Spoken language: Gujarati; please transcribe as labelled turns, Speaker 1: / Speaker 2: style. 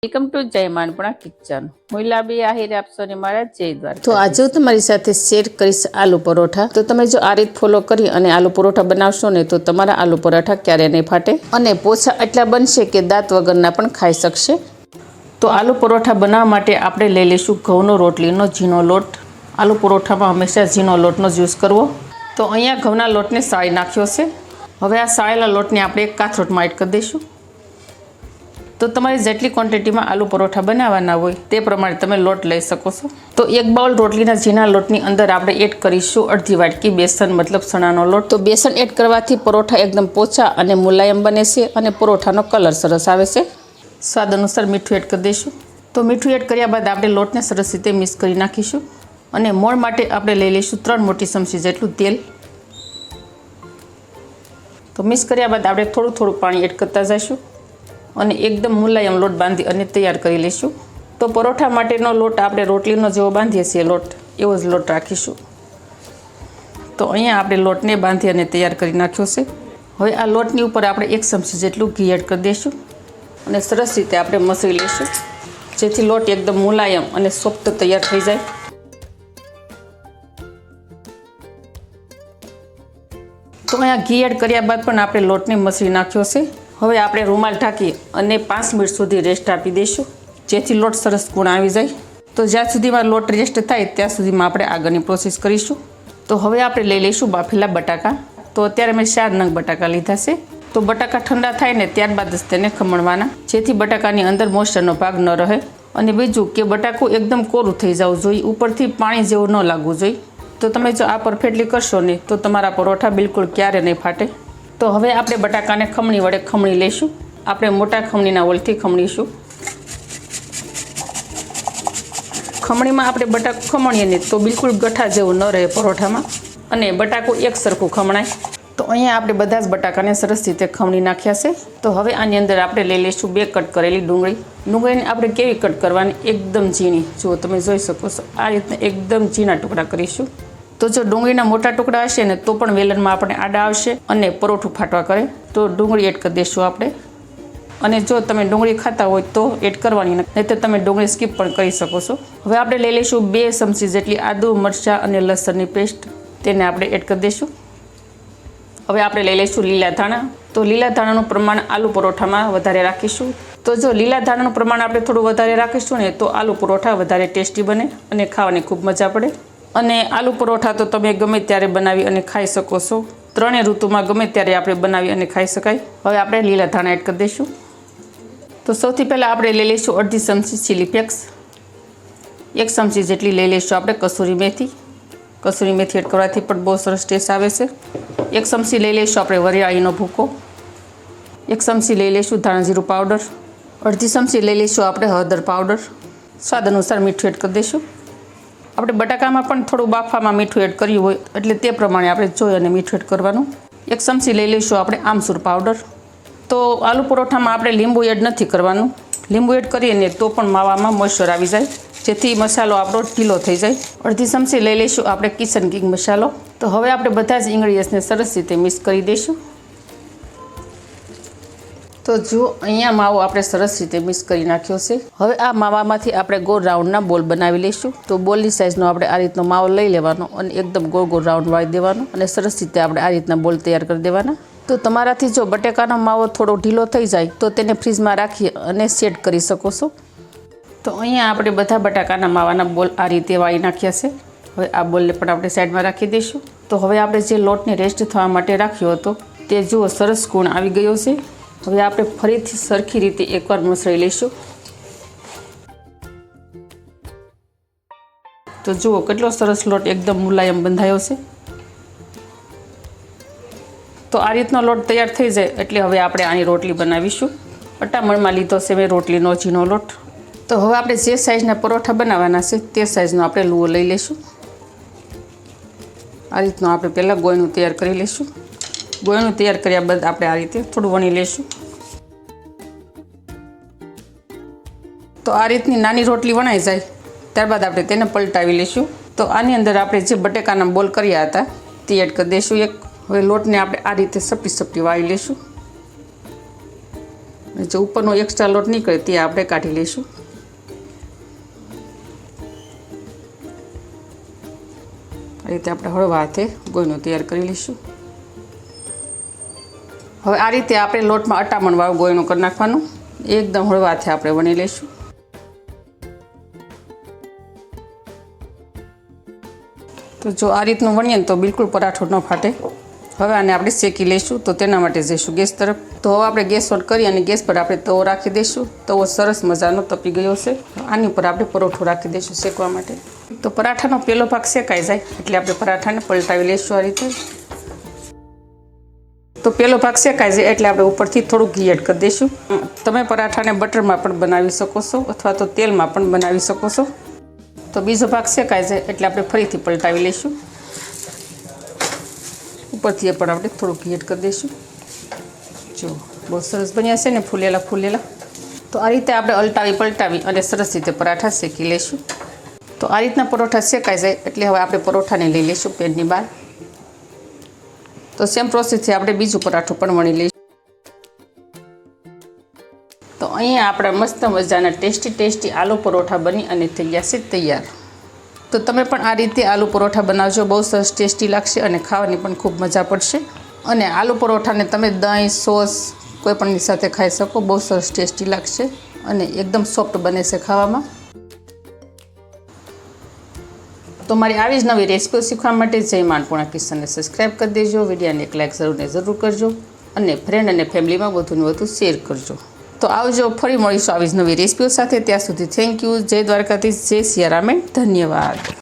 Speaker 1: વેલકમ ટુ જય માનપણા કિચન. હું લાબી આહિર આપશો ને મારા જય દ્વારકા.
Speaker 2: તો આજે હું તમારી સાથે શેર કરીશ આલુ પરોઠા. તો તમે જો આ રીત ફોલો કરી અને આલુ પરોઠા બનાવશો ને તો તમારા આલુ પરોઠા ક્યારેય નહીં ફાટે અને પોચા એટલા બનશે કે દાંત વગરના પણ ખાઈ શકશે. તો આલુ પરોઠા બનાવવા માટે આપણે લઈ લઈશું ઘઉંનો રોટલીનો ઝીણો લોટ. આલુ પરોઠામાં હંમેશા ઝીણો લોટનો જ યુઝ કરવો. તો અહીંયા ઘઉંના લોટને સાળી નાખ્યો છે. હવે આ સાળેલા લોટને આપણે એક કાથરોટમાં એડ કરી દઈશું. તો તમારી જેટલી ક્વોન્ટિટીમાં આલુ પરોઠા બનાવવાના હોય તે પ્રમાણે તમે લોટ લઈ શકો છો. તો એક બાઉલ રોટલીના ઝીણા લોટની અંદર આપણે એડ કરીશું અડધી વાટકી બેસન મતલબ ચણાનો લોટ. તો બેસન એડ કરવાથી પરોઠા એકદમ પોચા અને મુલાયમ બને છે અને પરોઠાનો કલર સરસ આવે છે. સ્વાદ અનુસાર મીઠું એડ કરી દઈશું. તો મીઠું એડ કર્યા બાદ આપણે લોટને સરસ રીતે મિક્સ કરી નાખીશું અને મોણ માટે આપણે લઈ લઈશું 3 મોટી ચમચી જેટલું તેલ. તો મિક્સ કર્યા બાદ આપણે થોડું થોડું પાણી એડ કરતા જઈશું અને એકદમ મુલાયમ લોટ બાંધી અને તૈયાર કરી લઈશું. તો પરોઠા માટેનો લોટ આપણે રોટલીનો જેવો બાંધીએ છીએ લોટ એવો જ લોટ રાખીશું. તો અહીંયા આપણે લોટને બાંધી અને તૈયાર કરી નાખ્યો છે. હવે આ લોટની ઉપર આપણે 1 ચમચી જેટલું ઘી એડ કરી દઈશું અને સરસ રીતે આપણે મસળી લઈશું જેથી લોટ એકદમ મુલાયમ અને સોફ્ટ તૈયાર થઈ જાય. તો અહીંયા ઘી એડ કર્યા બાદ પણ આપણે લોટને મસળી નાખ્યો છે. હવે આપણે રૂમાલ ઢાંકી અને 5 મિનિટ સુધી રેસ્ટ આપી દઈશું જેથી લોટ સરસ ગુણ આવી જાય. તો જ્યાં સુધીમાં લોટ રેસ્ટ થાય ત્યાં સુધીમાં આપણે આગળની પ્રોસેસ કરીશું. તો હવે આપણે લઈ લઈશું બાફેલા બટાકા. તો અત્યારે મેં 4 નંગ બટાકા લીધા છે. તો બટાકા ઠંડા થાય ને ત્યારબાદ જ તેને ખમણવાના જેથી બટાકાની અંદર મોઇસ્ચરનો ભાગ ન રહે. અને બીજું કે બટાકું એકદમ કોરું થઈ જવું જોઈએ, ઉપરથી પાણી જેવું ન લાગવું જોઈએ. તો તમે જો આ પરફેક્ટલી કરશો ને તો તમારા પરોઠા બિલકુલ ક્યારે નહીં ફાટે. તો હવે આપણે બટાકાને ખમણી વડે ખમણી લઈશું. આપણે મોટા ખમણીના ઓલથી ખમણીશું. ખમણીમાં આપણે બટાકું ખમણીએ ને તો બિલકુલ ગઠ્ઠા જેવું ન રહે પરોઠામાં અને બટાકું એક સરખું ખમણાય. તો અહીંયા આપણે બધા જ બટાકાને સરસ રીતે ખમણી નાખ્યા છે. તો હવે આની અંદર આપણે લઈ લઈશું 2 કટ કરેલી ડુંગળી. ડુંગળીને આપણે કેવી કટ કરવાની? એકદમ ઝીણી. જો તમે જોઈ શકો છો આ રીતના એકદમ ઝીણા ટુકડા કરીશું. તો જો ડુંગળીના મોટા ટુકડા હશે ને તો પણ વેલણમાં આપણે આડા આવશે અને પરોઠું ફાટવા કરે. તો ડુંગળી એડ કરી દઈશું આપણે. અને જો તમે ડુંગળી ખાતા હોય તો એડ કરવાની, નહીં તો તમે ડુંગળી સ્કીપ પણ કરી શકો છો. હવે આપણે લઈ લઈશું 2 ચમચી જેટલી આદુ મરચાં અને લસણની પેસ્ટ. તેને આપણે એડ કરી દઈશું. હવે આપણે લઈ લઈશું લીલા ધાણા. તો લીલા ધાણાનું પ્રમાણ આલુ પરોઠામાં વધારે રાખીશું. તો જો લીલા ધાણાનું પ્રમાણ આપણે થોડું વધારે રાખીશું ને તો આલુ પરોઠા વધારે ટેસ્ટી બને અને ખાવાની ખૂબ મજા પડે. અને આલુ પરોઠા તો તમે ગમે ત્યારે બનાવી અને ખાઈ શકો છો. 3 ઋતુમાં ગમે ત્યારે આપણે બનાવી અને ખાઈ શકાય. હવે આપણે લીલા ધાણા એડ કરી દઈશું. તો સૌથી પહેલાં આપણે લઈ લઈશું અડધી ચમચી ચીલી ફ્લેક્સ. 1 ચમચી જેટલી લઈ લઈશું આપણે કસૂરી મેથી. કસૂરી મેથી એડ કરવાથી પણ બહુ સરસ ટેસ્ટ આવે છે. 1 ચમચી લઈ લઈશું આપણે વરિયાળીનો ભૂકો. 1 ચમચી લઈ લઈશું ધાણા જીરું પાવડર. અડધી ચમચી લઈ લઈશું આપણે હળદર પાવડર. સ્વાદ અનુસાર મીઠું એડ કરી દઈશું. આપણે બટાકામાં પણ થોડું બાફામાં મીઠું એડ કર્યું હોય એટલે તે પ્રમાણે આપણે જોઈ અને મીઠું એડ કરવાનું. 1 ચમચી લઈ લઈશું આપણે આમચૂર પાવડર. તો આલુ પરોઠામાં આપણે લીંબુ એડ નથી કરવાનું. લીંબુ એડ કરીએ ને તો પણ માવામાં મોઇસ્ચર આવી જાય જેથી મસાલો આપણો ઢીલો થઈ જાય. અડધી ચમચી લઈ લઈશું આપણે કિચન કિંગ મસાલો. તો હવે આપણે બધા જ ઇન્ગ્રીડિયન્ટ્સને સરસ રીતે મિક્સ કરી દઈશું. તો જો અહીંયા માવો આપણે સરસ રીતે મિક્સ કરી નાખ્યો છે. હવે આ માવામાંથી આપણે ગોળ રાઉન્ડના બોલ બનાવી લઈશું. તો બોલની સાઇઝનો આપણે આ રીતનો માવો લઈ લેવાનો અને એકદમ ગોળ ગોળ રાઉન્ડ વાળી દેવાનો અને સરસ રીતે આપણે આ રીતના બોલ તૈયાર કરી દેવાના. તો તમારાથી જો બટેકાનો માવો થોડો ઢીલો થઈ જાય તો તેને ફ્રીજમાં રાખી અને સેટ કરી શકો છો. તો અહીંયા આપણે બધા બટાકાના માવાના બોલ આ રીતે વાળી નાખ્યા છે. હવે આ બોલને પણ આપણે સાઈડમાં રાખી દઈશું. તો હવે આપણે જે લોટને રેસ્ટ થવા માટે રાખ્યો હતો તે જુઓ સરસ ગુણ આવી ગયો છે. હવે આપણે ફરીથી સરખી રીતે એકવાર મસળી લઈશું. તો જુઓ કેટલો સરસ લોટ એકદમ મુલાયમ બંધાયો છે. તો આ રીતનો લોટ તૈયાર થઈ જાય એટલે હવે આપણે આની રોટલી બનાવીશું. અટામણમાં લીધો છે મેં રોટલીનો ઝીણો લોટ. તો હવે આપણે જે સાઇઝના પરોઠા બનાવવાના છે તે સાઇઝનો આપણે લુઓ લઈ લઈશું. આ રીતનો આપણે પહેલાં ગોળનું તૈયાર કરી લઈશું. ગોળનું તૈયાર કર્યા બાદ આપણે આ રીતે થોડું વણી લઈશું. તો આ રીતની નાની રોટલી વણાઈ જાય ત્યારબાદ આપણે તેને પલટાવી લઈશું. તો આની અંદર આપણે જે બટેકાના બોલ કર્યા હતા તે એડ કરી દઈશું. હવે લોટને આપણે આ રીતે સપટી સપટી વાળી લઈશું. જે ઉપરનો એક્સ્ટ્રા લોટ નીકળે તે આપણે કાઢી લઈશું. આ રીતે આપણે હળવા હાથે ગોળનું તૈયાર કરી લઈશું. હવે આ રીતે આપણે લોટમાં અટામણવાળું ગોળનું કરી નાખવાનું. એકદમ હળવા હાથે આપણે વણી લઈશું. તો જો આ રીતનું વણીએ ને તો બિલકુલ પરાઠો ન ફાટે. હવે આને આપણે શેકી લઈશું. તો તેના માટે જઈશું ગેસ તરફ. તો હવે આપણે ગેસ ઓન કરી અને ગેસ પર આપણે તવો રાખી દઈશું. તવો સરસ મજાનો તપી ગયો છે. આની ઉપર આપણે પરોઠો રાખી દઈશું શેકવા માટે. તો પરાઠાનો પહેલો ભાગ શેકાઈ જાય એટલે આપણે પરાઠાને પલટાવી લઈશું આ રીતે. તો પહેલો ભાગ શેકાઈ જાય એટલે આપણે ઉપરથી થોડું ઘી એડ કરી દઈશું. તમે પરાઠાને બટરમાં પણ બનાવી શકો છો અથવા તો તેલમાં પણ બનાવી શકો છો. તો બીજો ભાગ શેકાઈ જાય એટલે આપણે ફરીથી પલટાવી લઈશું. ઉપરથી પણ આપણે થોડું ઘી એડ કરી દઈશું. જો બહુ સરસ બન્યા છે ને, ફૂલેલા ફૂલેલા. તો આ રીતે આપણે અલટાવી પલટાવી અને સરસ રીતે પરાઠા શેકી લઈશું. તો આ રીતના પરોઠા શેકાઈ જાય એટલે હવે આપણે પરોઠાને લઈ લઈશું પેનની બહાર. તો સેમ પ્રોસેસથી આપણે બીજું પરાઠું પણ વણી લઈશું. તો અહીંયા આપણા મસ્ત મજાના ટેસ્ટી આલુ પરોઠા બની અને થઈ ગયા છે તૈયાર. તો તમે પણ આ રીતે આલુ પરોઠા બનાવજો. બહુ સરસ ટેસ્ટી લાગશે અને ખાવાની પણ ખૂબ મજા પડશે. અને આલુ પરોઠાને તમે દહીં, સોસ કોઈ પણની સાથે ખાઈ શકો. બહુ સરસ ટેસ્ટી લાગશે અને એકદમ સોફ્ટ બને છે ખાવામાં. તો મારી આવી જ નવી રેસીપીઓ શીખવા માટે જય માનપૂર્ણા કિચનને સબસ્ક્રાઈબ કરી દેજો. વિડીયોને એક લાઇક જરૂર કરજો અને ફ્રેન્ડ અને ફેમિલીમાં વધુને વધુ શેર કરજો. તો આવજો, ફરી મળીશું આવી જ નવી રેસીપીઓ સાથે. ત્યાં સુધી થેન્ક યુ. જય દ્વારકાધીશ, જય સિયારામ, ધન્યવાદ.